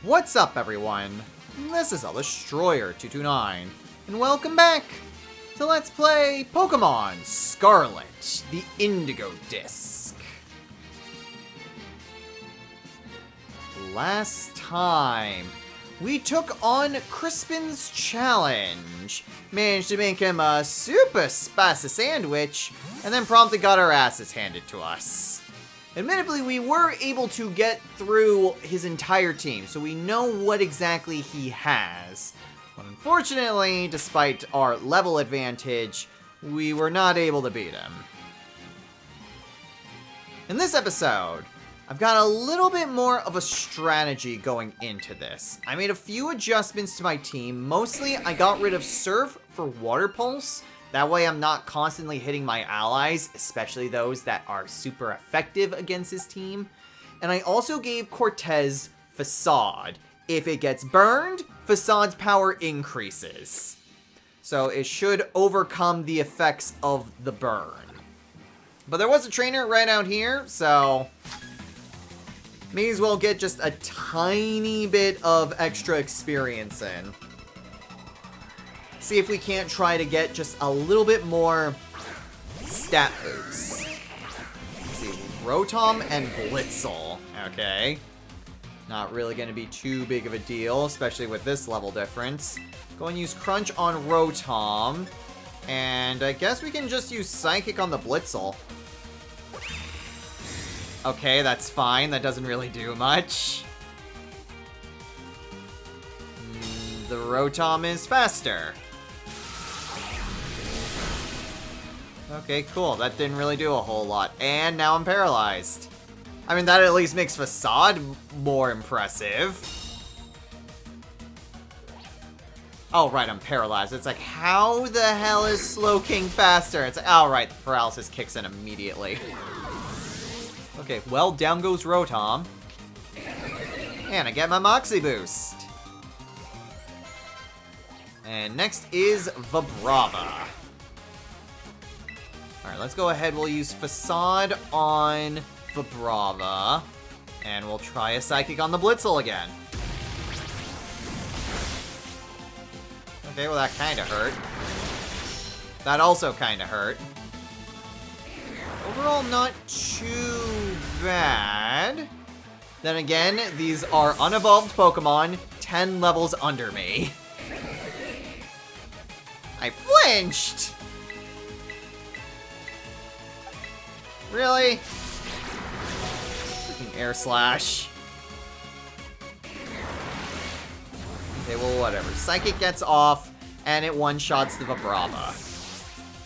What's up, everyone? This is Destroyer229, and welcome back to Let's Play Pokemon Scarlet, the Indigo Disc. Last time, we took on Crispin's challenge, managed to make him a super spicy sandwich, and then promptly got our asses handed to us. Admittedly, we were able to get through his entire team, so we know what exactly he has. But unfortunately, despite our level advantage, we were not able to beat him. In this episode, I've got a little bit more of a strategy going into this. I made a few adjustments to my team. Mostly, I got rid of Surf for Water Pulse. That way I'm not constantly hitting my allies, especially those that are super effective against his team. And I also gave Cortez Facade. If it gets burned, Facade's power increases. So it should overcome the effects of the burn. But there was a trainer right out here, so may as well get just a tiny bit of extra experience in. See if we can't try to get just a little bit more stat boosts. Let's see, Rotom and Blitzel. Okay. Not really going to be too big of a deal, especially with this level difference. Go and use Crunch on Rotom. And I guess we can just use Psychic on the Blitzel. Okay, that's fine. That doesn't really do much. The Rotom is faster. Okay, cool. That didn't really do a whole lot. And now I'm paralyzed. I mean, that at least makes Facade more impressive. Oh, right, I'm paralyzed. It's like, how the hell is Slowking faster? It's like, oh, right, the paralysis kicks in immediately. Okay, well, down goes Rotom. And I get my Moxie Boost. And next is Vibrava. Alright, let's go ahead. We'll use Facade on Vibrava. And we'll try a Psychic on the Blitzel again. Okay, well that kinda hurt. That also kinda hurt. Overall, not too bad. Then again, these are unevolved Pokemon, 10 levels under me. I flinched! Really? Freaking Air Slash. Okay, well, whatever. Psychic gets off, and it one-shots the Vibrava.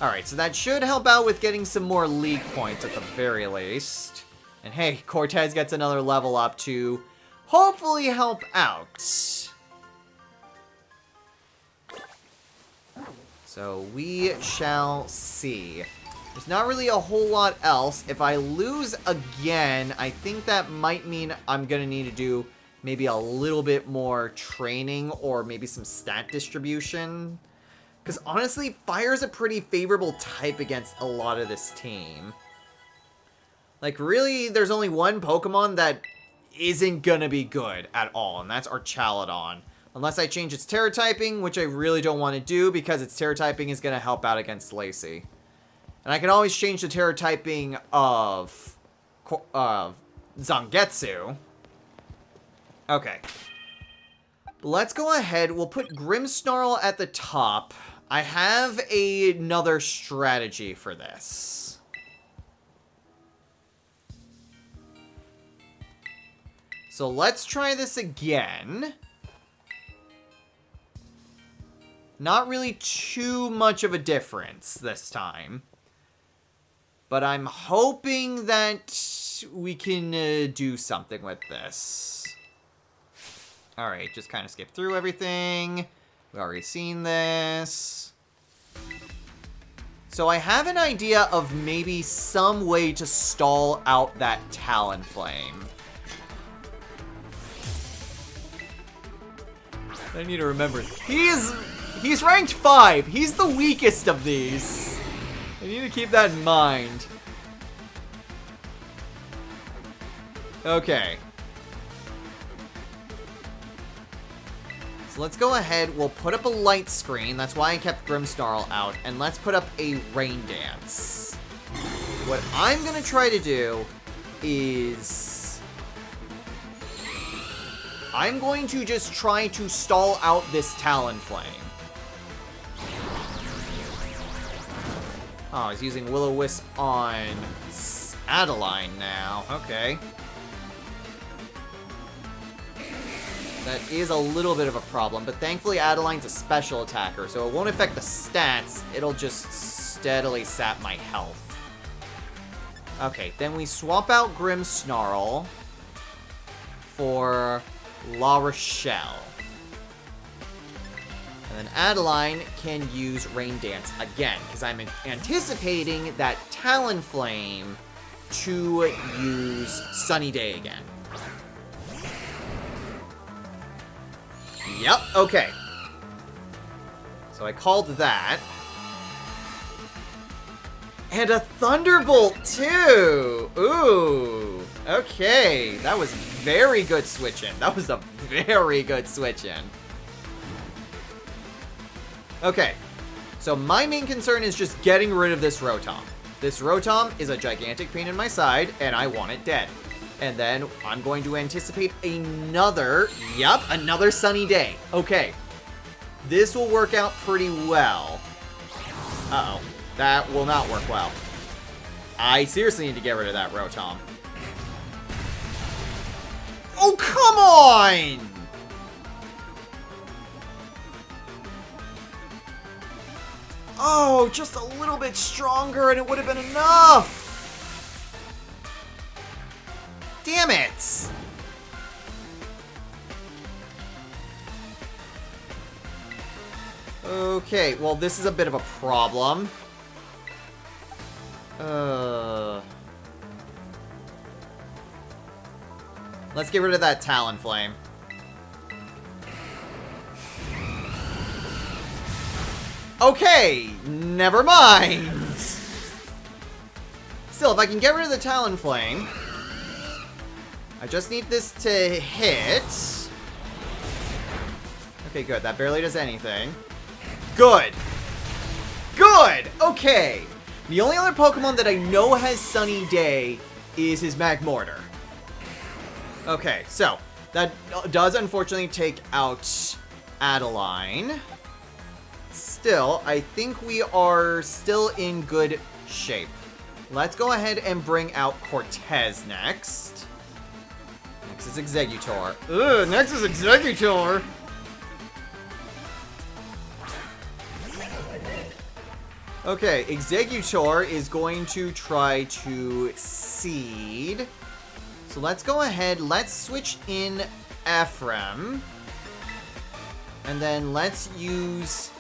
Alright, so that should help out with getting some more League points at the very least. And hey, Cortez gets another level up to hopefully help out. So we shall see. There's not really a whole lot else. If I lose again, I think that might mean I'm going to need to do maybe a little bit more training or maybe some stat distribution. Because honestly, Fire is a pretty favorable type against a lot of this team. Like really, there's only one Pokemon that isn't going to be good at all, and that's Archaladon. Unless I change its Terra typing, which I really don't want to do because its Terra typing is going to help out against Lacey. And I can always change the Terra typing of Zangetsu. Okay. Let's go ahead. We'll put Grimmsnarl at the top. I have another strategy for this. So let's try this again. Not really too much of a difference this time. But I'm hoping that we can do something with this. Alright, just kind of skip through everything. We've already seen this. So I have an idea of maybe some way to stall out that Talonflame. I need to remember. He's ranked 5. He's the weakest of these. I need to keep that in mind. Okay. So let's go ahead. We'll put up a light screen. That's why I kept Grimmsnarl out. And let's put up a rain dance. What I'm going to try to do is... I'm going to just try to stall out this Talonflame. Oh, he's using Will-O-Wisp on Adeline now. Okay. That is a little bit of a problem, but thankfully Adeline's a special attacker, so it won't affect the stats. It'll just steadily sap my health. Okay, then we swap out Grimmsnarl for La Rochelle. And then Adeline can use Rain Dance again, because I'm anticipating that Talonflame to use Sunny Day again. Yep, okay. So I called that. And a Thunderbolt, too! Ooh, okay. That was very good switch-in. That was a very good switch-in. Okay, so my main concern is just getting rid of this Rotom. This Rotom is a gigantic pain in my side, and I want it dead. And then I'm going to anticipate another Sunny Day. Okay, this will work out pretty well. Uh-oh, that will not work well. I seriously need to get rid of that Rotom. Oh, come on! Oh, just a little bit stronger and it would have been enough! Damn it! Okay, well this is a bit of a problem. Let's get rid of that Talonflame. Okay, never mind. Still, if I can get rid of the Talonflame, I just need this to hit. Okay, good. That barely does anything. Good. Good! Okay. The only other Pokemon that I know has Sunny Day is his Magmortar. Okay, so that does unfortunately take out Adeline. Still, I think we are still in good shape. Let's go ahead and bring out Cortez next. Next is Exeggutor. Ugh, next is Exeggutor! Okay, Exeggutor is going to try to Seed. So let's go ahead, let's switch in Ephraim. And then let's use...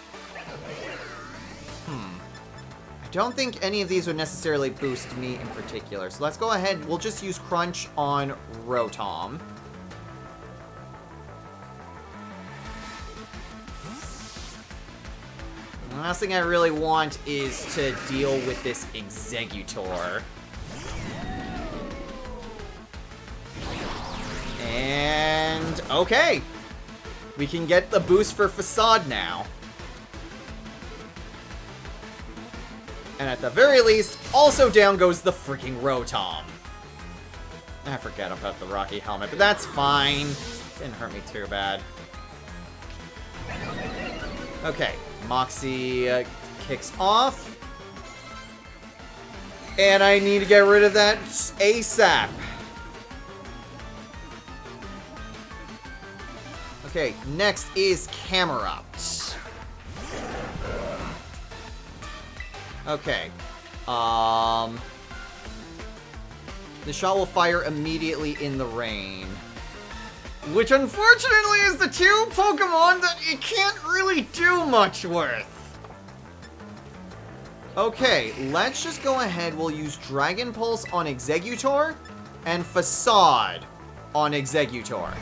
I don't think any of these would necessarily boost me in particular. So let's go ahead, we'll just use Crunch on Rotom. The last thing I really want is to deal with this Exeggutor. And okay, we can get the boost for Facade now. And at the very least, also down goes the freaking Rotom. I forget about the Rocky Helmet, but that's fine. Didn't hurt me too bad. Okay, Moxie kicks off. And I need to get rid of that ASAP. Okay, next is Camerupt. Okay. The shot will fire immediately in the rain. Which unfortunately is the two Pokemon that it can't really do much with. Okay, let's just go ahead. We'll use Dragon Pulse on Exeggutor and Facade on Exeggutor.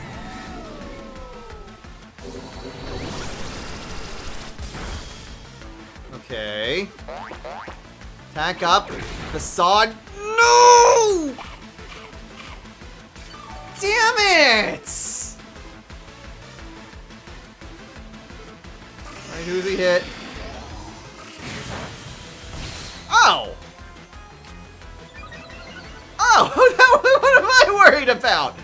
Okay. Attack up. Facade. No! Damn it! who's he hit? Oh! Oh! What am I worried about?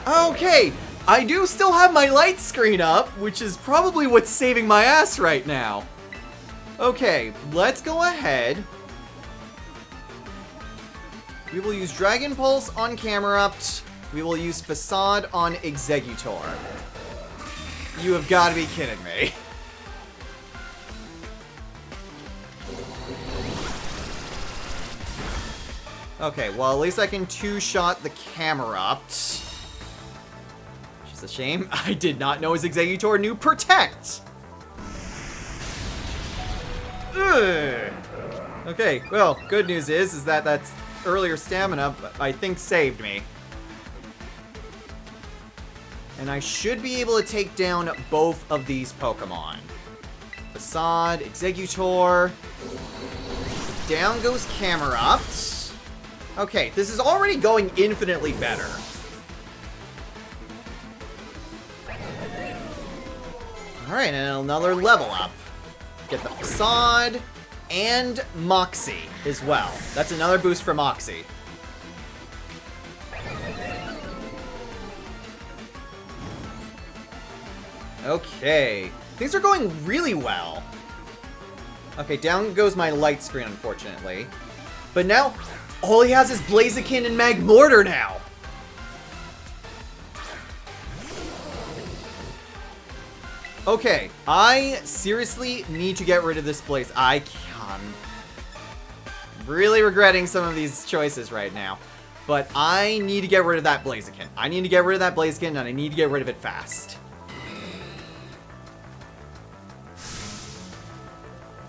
Okay, I do still have my light screen up, which is probably what's saving my ass right now. Okay, let's go ahead. We will use Dragon Pulse on Camerupt. We will use Facade on Executor. You have got to be kidding me. Okay, well, at least I can two-shot the Camerupt. Which is a shame. I did not know his Executor knew Protect! Ugh. Okay, well, good news is that that's earlier stamina, I think, saved me. And I should be able to take down both of these Pokemon. Facade, Executor. Down goes Camerupt. Okay, this is already going infinitely better. Alright, and another level up. Get the Facade and Moxie as well. That's another boost for Moxie. Okay, things are going really well. Okay, down goes my light screen, unfortunately. But now, all he has is Blaziken and Magmortar now. Okay, I seriously need to get rid of this Blaze. I'm really regretting some of these choices right now. But I need to get rid of that Blaziken. I need to get rid of that Blaziken, and I need to get rid of it fast.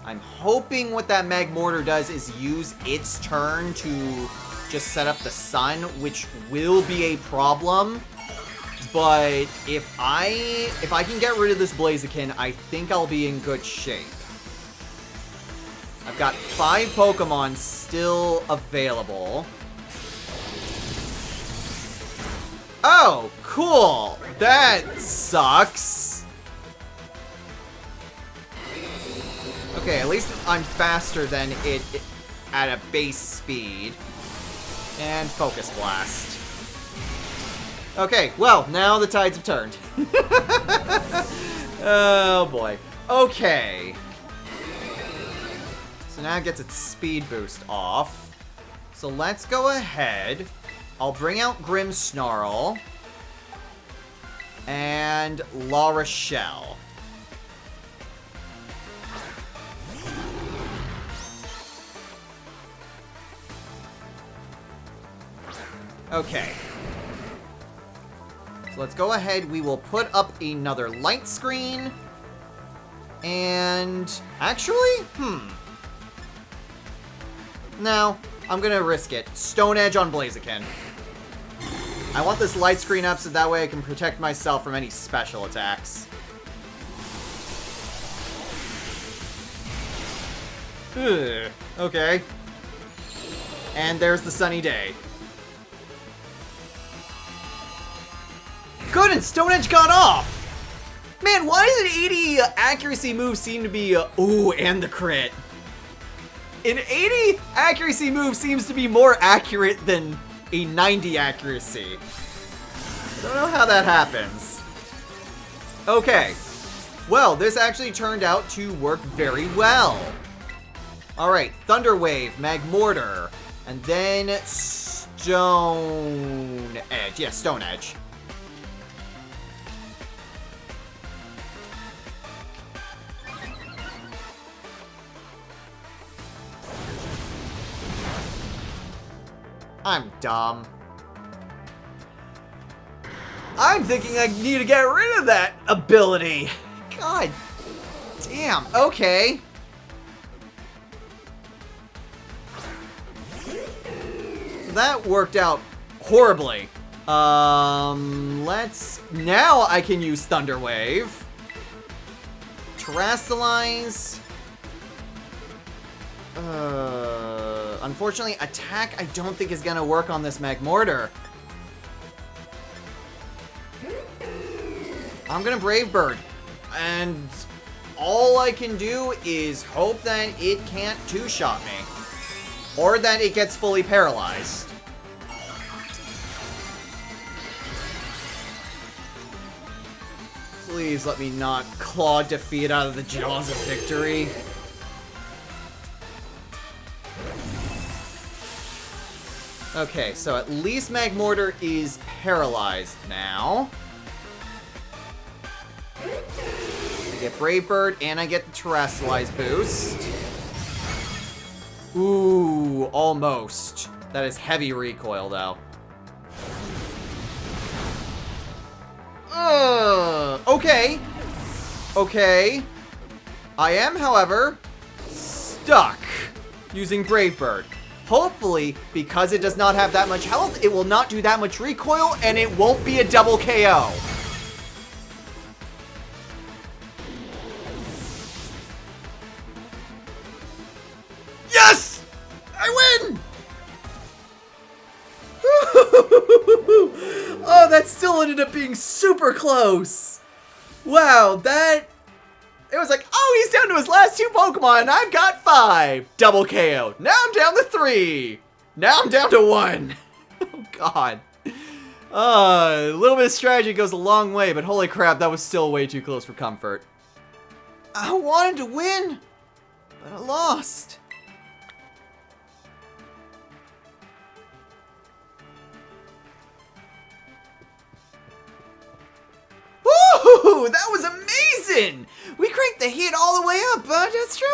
I'm hoping what that Magmortar does is use its turn to just set up the sun, which will be a problem. But if I can get rid of this Blaziken, I think I'll be in good shape. I've got 5 Pokemon still available. Oh, cool! That sucks! Okay, at least I'm faster than it at a base speed. And Focus Blast. Okay, well, now the tides have turned. Oh boy. Okay. So now it gets its speed boost off. So let's go ahead. I'll bring out Grimmsnarl. And La Rochelle. Okay. So let's go ahead. We will put up another light screen. And actually, no, I'm gonna risk it. Stone Edge on Blaziken. I want this light screen up so that way I can protect myself from any special attacks. Ugh. Okay. And there's the sunny day. Good, and Stone Edge got off! Man, why does an 80 accuracy move seem to be, ooh, and the crit? An 80 accuracy move seems to be more accurate than a 90 accuracy. I don't know how that happens. Okay. Well, this actually turned out to work very well. Alright, Thunder Wave, Magmortar, and then Stone Edge. Yeah, Stone Edge. I'm dumb. I'm thinking I need to get rid of that ability. God damn. Okay. That worked out horribly. Now I can use Thunder Wave. Terrasilize. Unfortunately, attack I don't think is gonna work on this Magmortar. I'm gonna Brave Bird. And all I can do is hope that it can't two-shot me. Or that it gets fully paralyzed. Please let me not claw defeat out of the jaws of victory. Okay, so at least Magmortar is paralyzed now. I get Brave Bird, and I get the Terrestrialize boost. Ooh, almost. That is heavy recoil, though. Okay. Okay. I am, however, stuck using Brave Bird. Hopefully, because it does not have that much health, it will not do that much recoil, and it won't be a double KO. Yes! I win! Oh, that still ended up being super close. Wow, that... It was like, oh, he's down to his last 2 Pokemon, and I've got 5. Double KO. Now I'm down to 3. Now I'm down to 1. Oh, God. A little bit of strategy goes a long way, but holy crap, that was still way too close for comfort. I wanted to win, but I lost. Woo! That was amazing! We cranked the heat all the way up, that's true.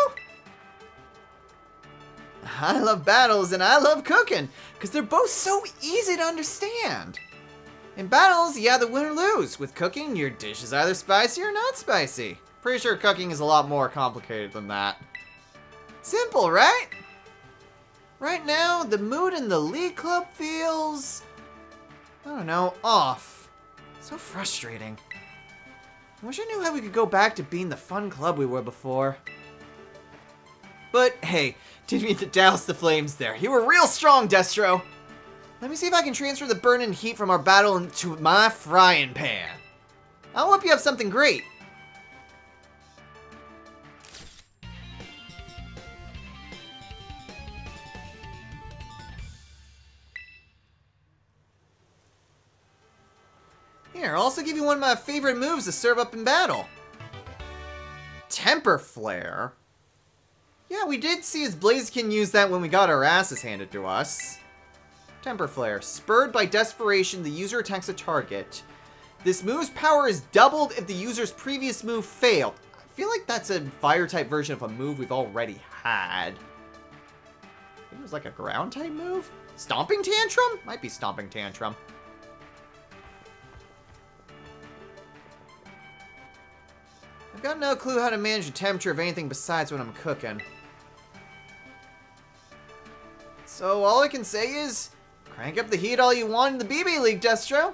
I love battles and I love cooking, because they're both so easy to understand. In battles, you either win or lose. With cooking, your dish is either spicy or not spicy. Pretty sure cooking is a lot more complicated than that. Simple, right? Right now, the mood in the League Club feels... I don't know, off. So frustrating. I wish I knew how we could go back to being the fun club we were before. But, hey, didn't mean to douse the flames there. You were real strong, Destro. Let me see if I can transfer the burning heat from our battle into my frying pan. I hope you have something great. Here, I'll also give you one of my favorite moves to serve up in battle. Temper Flare? Yeah, we did see his Blaziken use that when we got our asses handed to us. Temper Flare. Spurred by desperation, the user attacks a target. This move's power is doubled if the user's previous move failed. I feel like that's a fire-type version of a move we've already had. I think it was like a ground-type move? Stomping Tantrum? Might be Stomping Tantrum. I've got no clue how to manage the temperature of anything besides when I'm cooking. So all I can say is, crank up the heat all you want in the BB League, Destro.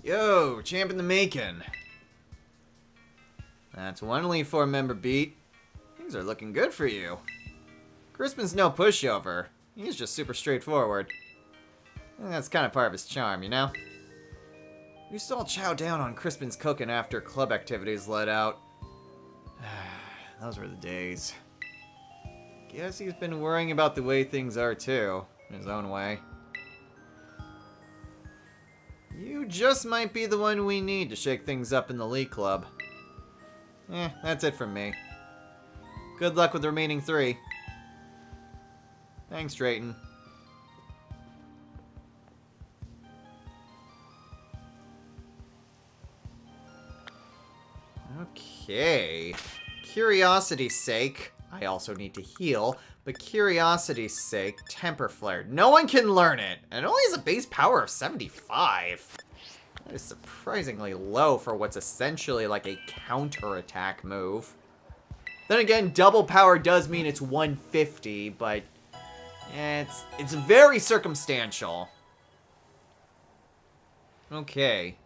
Yo, champ in the making. That's one Elite Four member beat. Things are looking good for you. Crispin's no pushover. He's just super straightforward. And that's kind of part of his charm, you know? We used to all chow down on Crispin's cooking after club activities let out. Those were the days. Guess he's been worrying about the way things are too, in his own way. You just might be the one we need to shake things up in the League Club. That's it from me. Good luck with the remaining 3. Thanks, Drayton. Okay. Curiosity's sake, I also need to heal, but curiosity's sake, Temper Flare. No one can learn it, and it only has a base power of 75. That is surprisingly low for what's essentially like a counter-attack move. Then again, double power does mean it's 150, but it's very circumstantial. Okay.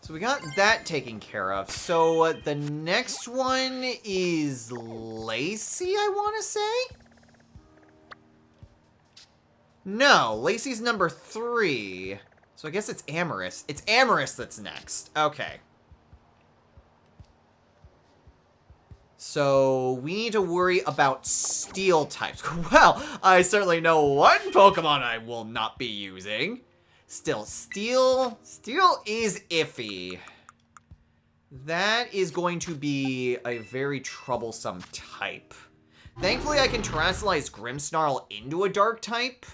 So we got that taken care of. So the next one is Lacey, I want to say? No, Lacey's number 3. So I guess it's Amorous. It's Amorous that's next. Okay. So we need to worry about steel types. Well, I certainly know one Pokemon I will not be using. Still, Steel is iffy. That is going to be a very troublesome type. Thankfully, I can Terrasilize Grimmsnarl into a dark type.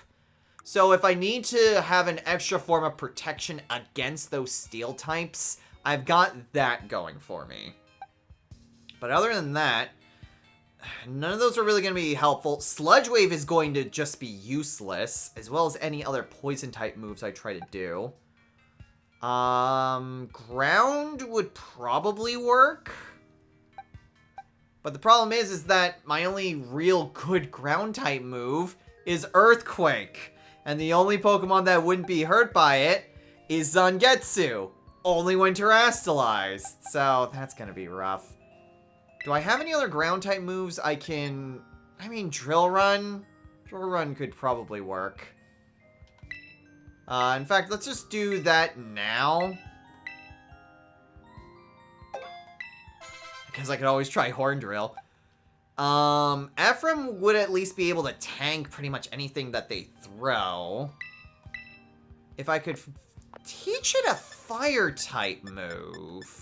So if I need to have an extra form of protection against those steel types, I've got that going for me. But other than that, none of those are really going to be helpful. Sludge Wave is going to just be useless, as well as any other poison type moves I try to do. Ground would probably work. But the problem is that my only real good ground type move is Earthquake. And the only Pokemon that wouldn't be hurt by it is Zangetsu. Only when Terrastalized. So that's going to be rough. Do I have any other ground type moves I can... I mean, Drill Run? Drill Run could probably work. In fact, let's just do that now. Because I could always try Horn Drill. Ephraim would at least be able to tank pretty much anything that they throw. If I could teach it a fire type move,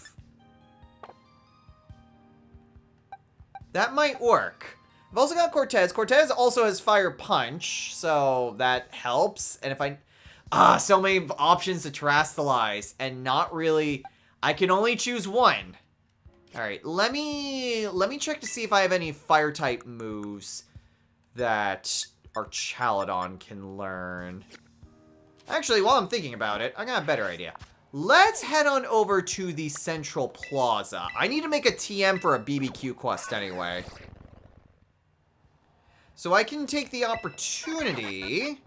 that might work. I've also got Cortez. Cortez also has Fire Punch, so that helps. And if I... so many options to Terrastalize, and not really... I can only choose one. Alright, let me check to see if I have any fire type moves that our Chaladon can learn. Actually, while I'm thinking about it, I got a better idea. Let's head on over to the Central Plaza. I need to make a TM for a BBQ quest anyway. So I can take the opportunity...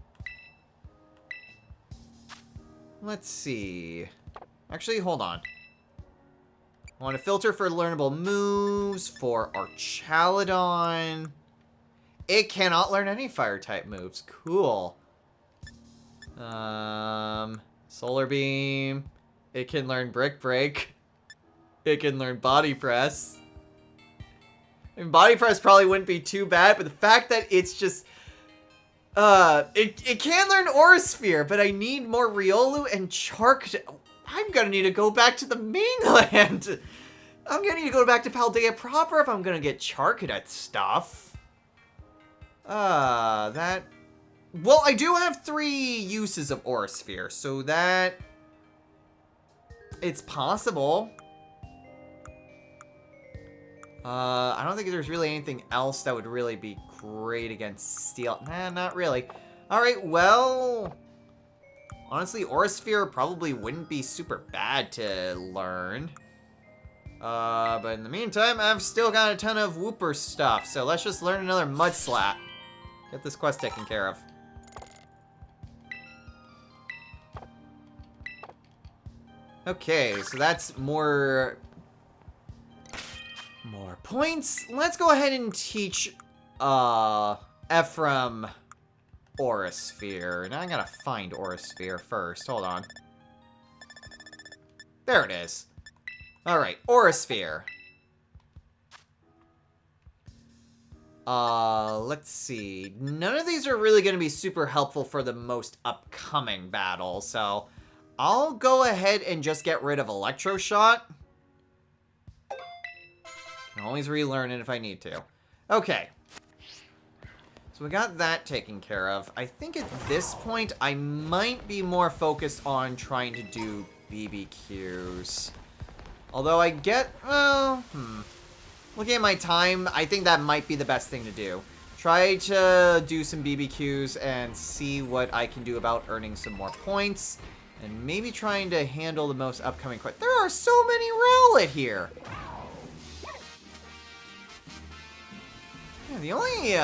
Let's see. Actually, hold on. I want to filter for learnable moves for our Chaladon. It cannot learn any fire type moves. Cool. Solar Beam. It can learn Brick Break. It can learn Body Press. I mean, Body Press probably wouldn't be too bad, but the fact that it's just... It can learn Aura Sphere, but I need more Riolu and Chark. I'm gonna need to go back to the mainland. I'm gonna need to go back to Paldea proper if I'm gonna get Charcadet stuff. That... Well, I do have 3 uses of Aura Sphere, so that... It's possible. I don't think there's really anything else that would really be great against Steel. Nah, not really. Alright, well... Honestly, Aura Sphere probably wouldn't be super bad to learn. But in the meantime, I've still got a ton of Wooper stuff, so let's just learn another Mudslap. Get this quest taken care of. Okay, so that's more points. Let's go ahead and teach Ephraim Aura Sphere. Now I gotta find Aura Sphere first. Hold on. There it is. Alright, Aura Sphere. Let's see. None of these are really gonna be super helpful for the most upcoming battle, so I'll go ahead and just get rid of Electroshot. Can always relearn it if I need to. Okay. So we got that taken care of. I think at this point, I might be more focused on trying to do BBQs. Although I get, well, looking at my time, I think that might be the best thing to do. Try to do some BBQs and see what I can do about earning some more points. And maybe trying to handle the most upcoming quests. There are so many Rowlet here! Yeah, the only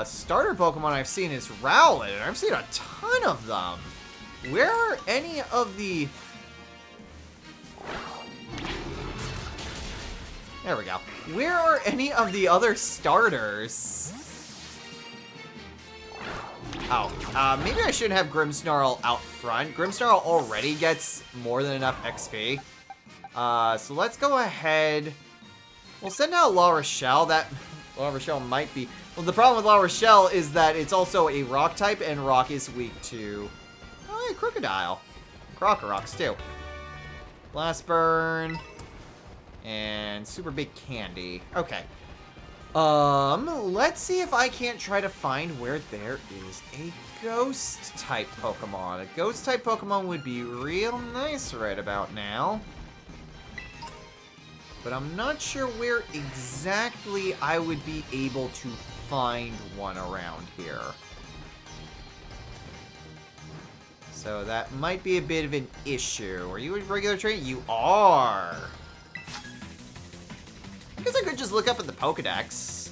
starter Pokemon I've seen is Rowlet, and I've seen a ton of them. Where are any of the... There we go. Where are any of the other starters? Oh, maybe I shouldn't have Grimmsnarl out front. Grimmsnarl already gets more than enough XP. So let's go ahead. We'll send out La Rochelle. La Rochelle might be... Well, the problem with La Rochelle is that it's also a rock type, and rock is weak to... Oh, yeah, Crocodile. Crocorox, too. Blast Burn. And Super Big Candy. Okay. Let's see if I can't try to find where there is a Ghost-type Pokemon. A Ghost-type Pokemon would be real nice right about now. But I'm not sure where exactly I would be able to find one around here. So that might be a bit of an issue. Are you a regular trainer? You are! I guess I could just look up at the Pokedex.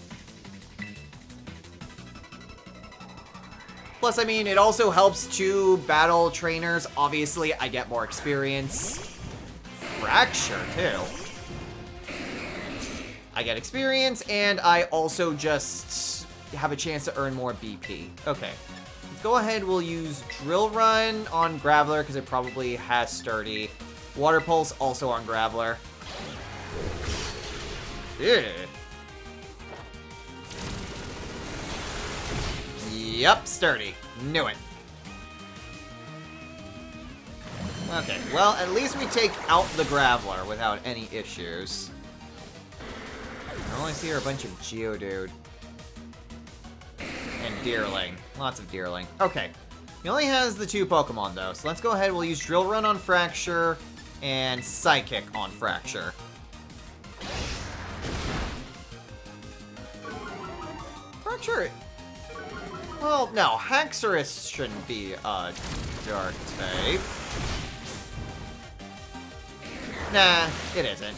Plus, I mean, it also helps to battle trainers. Obviously, I get more experience. Fracture, too. I get experience, and I also just have a chance to earn more BP. Okay. Let's go ahead. We'll use Drill Run on Graveler, because it probably has Sturdy. Water Pulse also on Graveler. Yeah. Yep, Sturdy. Knew it. Okay, well, at least we take out the Graveler without any issues. All I see are a bunch of Geodude. And Deerling. Lots of Deerling. Okay. He only has the 2 Pokemon, though, so let's go ahead. We'll use Drill Run on Fracture and Psychic on Fracture. Fracture... Well, no. Haxorus shouldn't be a Dark type. Nah, it isn't.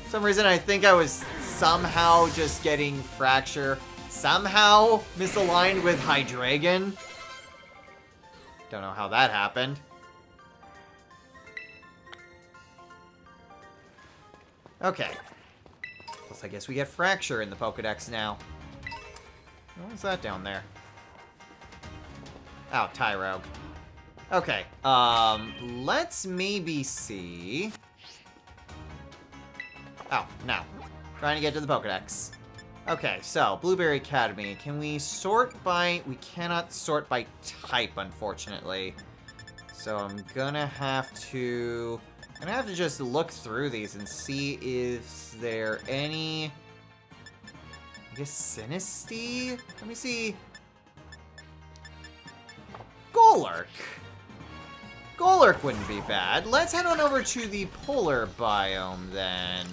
For some reason, I think I was somehow just getting Fracture somehow misaligned with Hydreigon. Don't know how that happened. Okay. Plus, I guess we get Fracture in the Pokedex now. What was that down there? Oh, Tyrogue. Okay, let's maybe see... Oh, no. Trying to get to the Pokedex. Okay, so, Blueberry Academy. Can we sort by... We cannot sort by type, unfortunately. So I'm gonna have to... just look through these and see if there any... I guess Sinistea? Let me see... Golurk. Golurk wouldn't be bad. Let's head on over to the polar biome, then.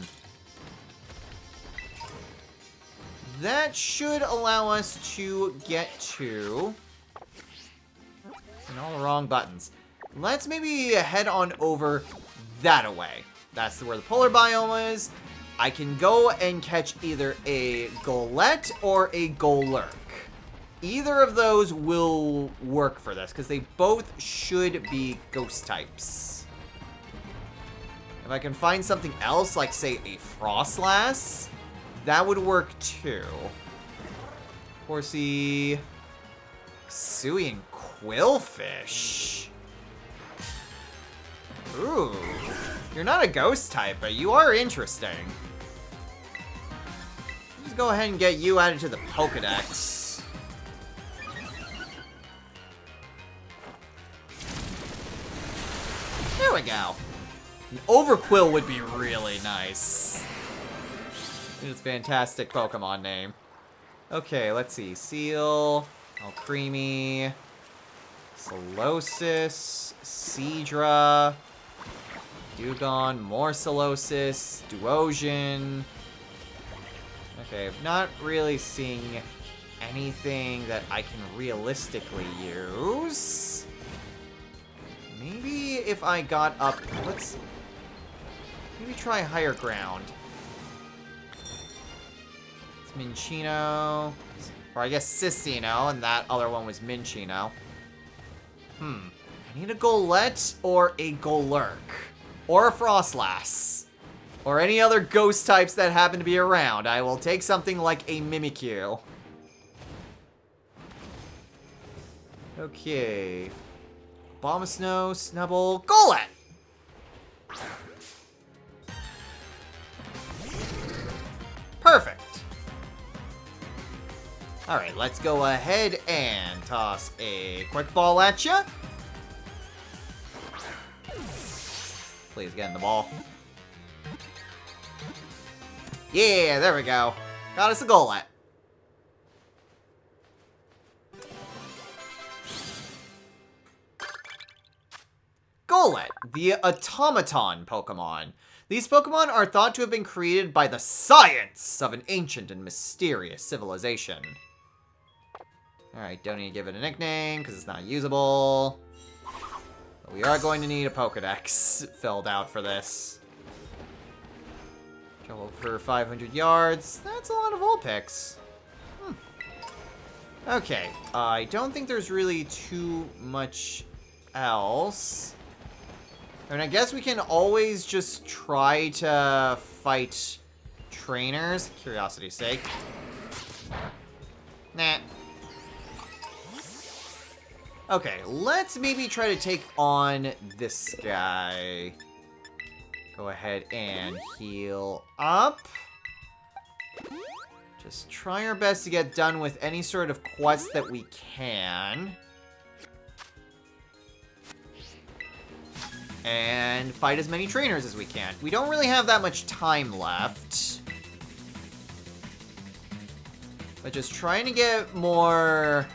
That should allow us to get to... And all the wrong buttons. Let's maybe head on over that-a-way. That's where the polar biome is. I can go and catch either a Golett or a Golurk. Either of those will work for this, because they both should be ghost types. If I can find something else, like, say, a Frostlass, that would work, too. Horsey... Suey and Quillfish. Ooh. You're not a ghost type, but you are interesting. Let's go ahead and get you added to the Pokedex. There we go. An Overquill would be really nice. It's a fantastic Pokemon name. Okay, let's see. Seal, Alcremie, Solosis, Seadra, Dewgong, more Solosis, Duosion. Okay, I'm not really seeing anything that I can realistically use. Maybe if I got up... Let's... Maybe try higher ground. It's Minccino. Or I guess Cicino, and that other one was Minccino. I need a Golett or a Golurk. Or a Frostlass. Or any other ghost types that happen to be around. I will take something like a Mimikyu. Okay. Abomasnow, Snubbull, Golett! Perfect. Alright, let's go ahead and toss a quick ball at ya. Please get in the ball. Yeah, there we go. Got us a Golett. Scarlet, the automaton Pokemon. These Pokemon are thought to have been created by the science of an ancient and mysterious civilization. Alright, don't need to give it a nickname because it's not usable. But we are going to need a Pokedex filled out for this. Travel for 500 yards. That's a lot of Vulpix. Okay, I don't think there's really too much else. And I guess we can always just try to fight trainers, curiosity's sake. Nah. Okay, let's maybe try to take on this guy. Go ahead and heal up. Just try our best to get done with any sort of quest that we can. And fight as many trainers as we can. We don't really have that much time left. But just trying to get more...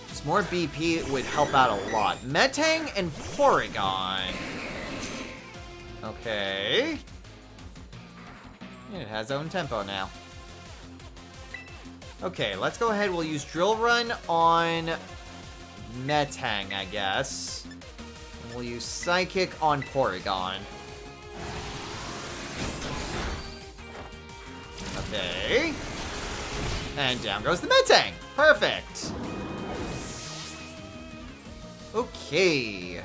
Just more BP would help out a lot. Metang and Porygon. Okay. It has own tempo now. Okay, let's go ahead. We'll use Drill Run on Metang, I guess. We'll use Psychic on Porygon. Okay. And down goes the Metang. Perfect. Okay.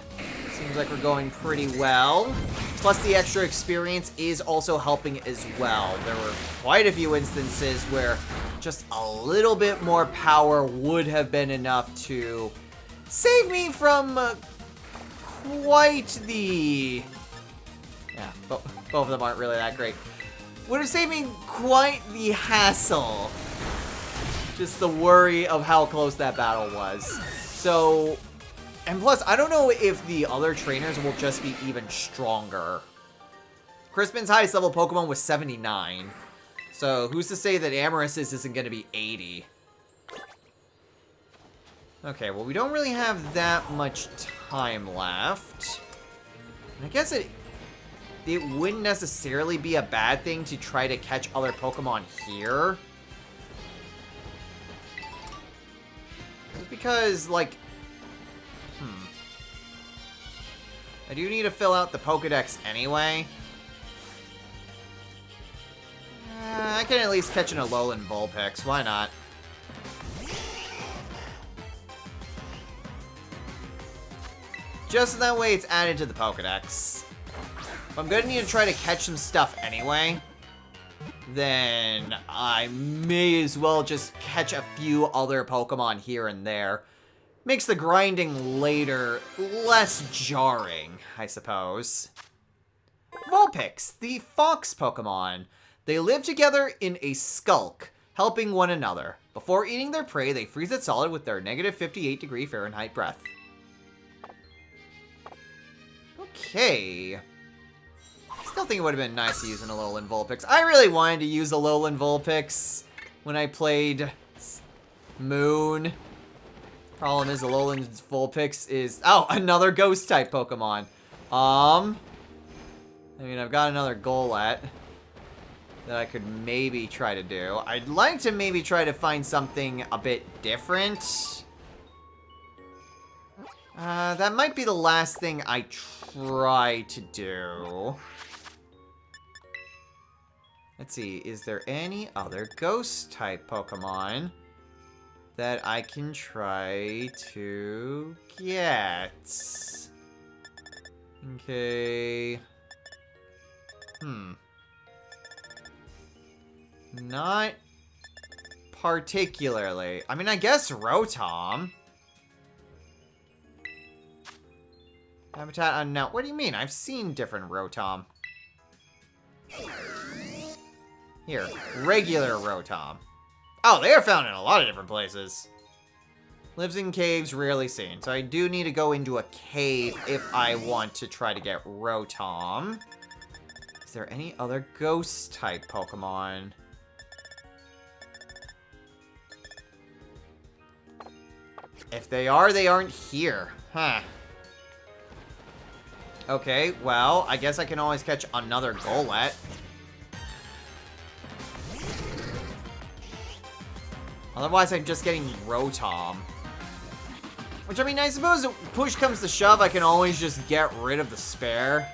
Seems like we're going pretty well. Plus, the extra experience is also helping as well. There were quite a few instances where just a little bit more power would have been enough to save me from... quite the... Yeah, both of them aren't really that great. Would have saved me quite the hassle. Just the worry of how close that battle was. So, and plus, I don't know if the other trainers will just be even stronger. Crispin's highest level Pokemon was 79. So, who's to say that Amarys's isn't going to be 80? Okay, well, we don't really have that much time left. And I guess it wouldn't necessarily be a bad thing to try to catch other Pokemon here. Just because, like... I do need to fill out the Pokedex anyway. I can at least catch an Alolan Vulpix. Why not? Just that way it's added to the Pokedex. If I'm gonna need to try to catch some stuff anyway, then I may as well just catch a few other Pokemon here and there. Makes the grinding later less jarring, I suppose. Vulpix, the fox Pokemon. They live together in a skulk, helping one another. Before eating their prey, they freeze it solid with their negative 58 Fahrenheit breath. Okay. Still think it would have been nice to use an Alolan Vulpix. I really wanted to use Alolan Vulpix when I played Moon. Problem is, Alolan Vulpix is... Oh, another Ghost-type Pokemon. I mean, I've got another Golett that I could maybe try to do. I'd like to maybe try to find something a bit different. That might be the last thing I try to do. Let's see, is there any other Ghost-type Pokemon that I can try to get. Okay. Not particularly. I mean, I guess Rotom. Habitat unknown. What do you mean? I've seen different Rotom. Here, regular Rotom. Oh, they are found in a lot of different places. Lives in caves, rarely seen. So I do need to go into a cave if I want to try to get Rotom. Is there any other ghost-type Pokemon? If they are, they aren't here. Huh. Okay, well, I guess I can always catch another Golett. Otherwise, I'm just getting Rotom. Which, I mean, I suppose if push comes to shove, I can always just get rid of the spare.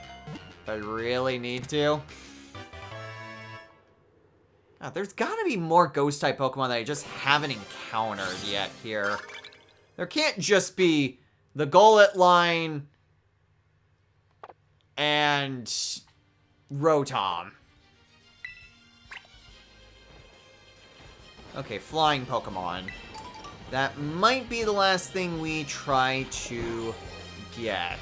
If I really need to. Oh, there's gotta be more Ghost-type Pokemon that I just haven't encountered yet here. There can't just be the Golett line and Rotom. Okay, flying Pokemon. That might be the last thing we try to get.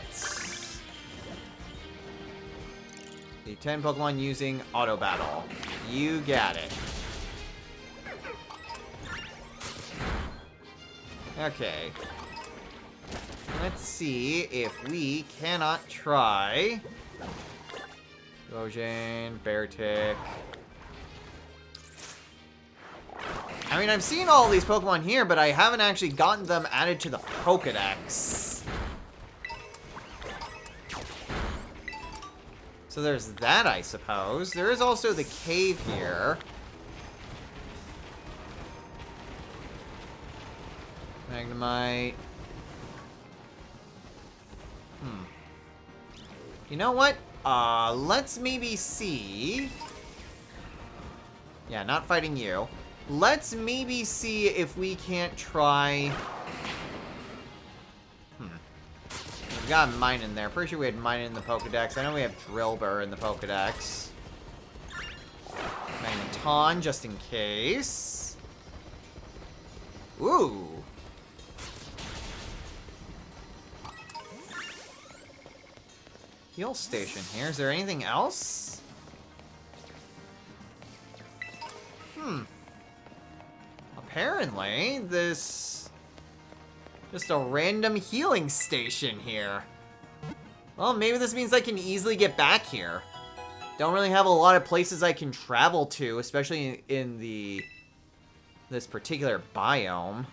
The 10 Pokemon using Auto Battle. You got it. Okay. Let's see if we cannot try Gojin, Beartic. I mean, I've seen all these Pokemon here, but I haven't actually gotten them added to the Pokedex. So there's that, I suppose. There is also the cave here. Magnemite. You know what? Let's maybe see. Yeah, not fighting you. Let's maybe see if we can't try... We've got mine in there. Pretty sure we had mine in the Pokedex. I know we have Drillbur in the Pokedex. Magneton, just in case. Ooh. Heal station here. Is there anything else? Apparently, this... just a random healing station here. Well, maybe this means I can easily get back here. Don't really have a lot of places I can travel to, especially in this particular biome.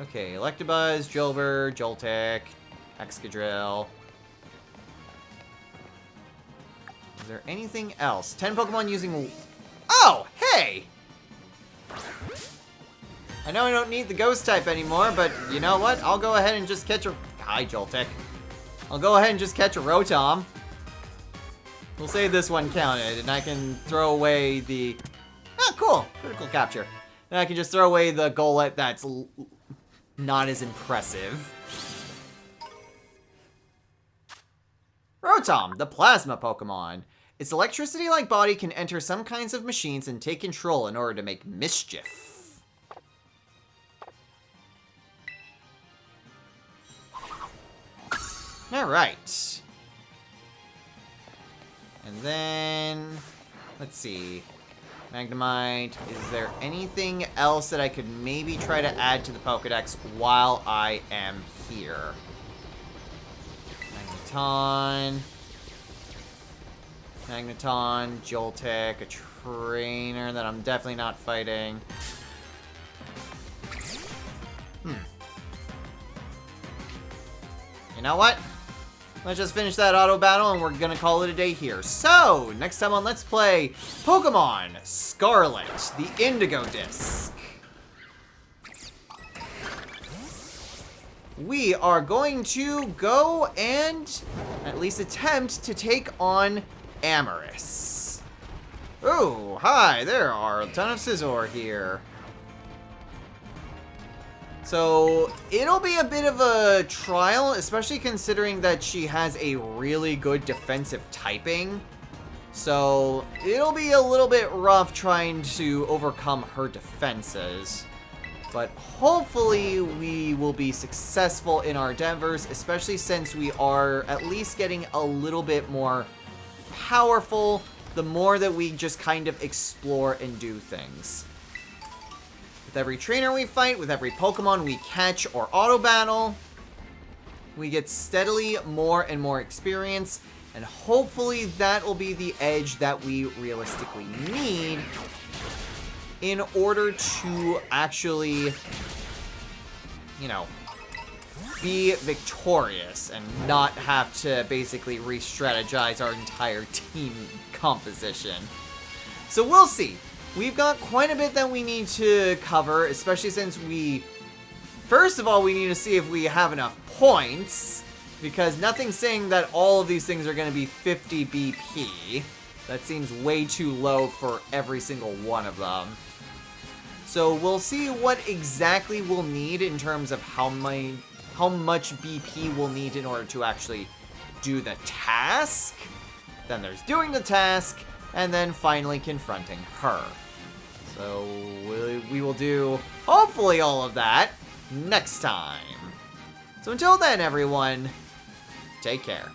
Okay, Electabuzz, Drillbur, Joltik, Excadrill. Is there anything else? 10 Pokemon using... Oh, hey! I know I don't need the Ghost type anymore, but you know what? I'll go ahead and just catch a... Hi, Joltik. I'll go ahead and just catch a Rotom. We'll say this one counted, and I can throw away the... Oh, cool! Critical capture. And I can just throw away the Golett that's not as impressive. Rotom, the Plasma Pokemon. Its electricity-like body can enter some kinds of machines and take control in order to make mischief. Alright. And then... let's see. Magnemite. Is there anything else that I could maybe try to add to the Pokedex while I am here? Magneton, Joltik, a trainer that I'm definitely not fighting. You know what? Let's just finish that auto battle and we're gonna call it a day here. So, next time on Let's Play Pokemon Scarlet, the Indigo Disc. We are going to go and at least attempt to take on Amorous. Oh, hi, there are a ton of Scizor here. So it'll be a bit of a trial, especially considering that she has a really good defensive typing. So it'll be a little bit rough trying to overcome her defenses. But hopefully we will be successful in our endeavors, especially since we are at least getting a little bit more powerful the more that we just kind of explore and do things. With every trainer we fight, with every Pokemon we catch or auto battle, we get steadily more and more experience, and hopefully that will be the edge that we realistically need in order to actually, you know, be victorious and not have to basically re-strategize our entire team composition. So we'll see. We've got quite a bit that we need to cover, especially since first of all, we need to see if we have enough points, because nothing's saying that all of these things are going to be 50 BP. That seems way too low for every single one of them. So we'll see what exactly we'll need in terms of how much BP we'll need in order to actually do the task. Then there's doing the task, and then finally confronting her. So we will do, hopefully, all of that next time. So until then, everyone, take care.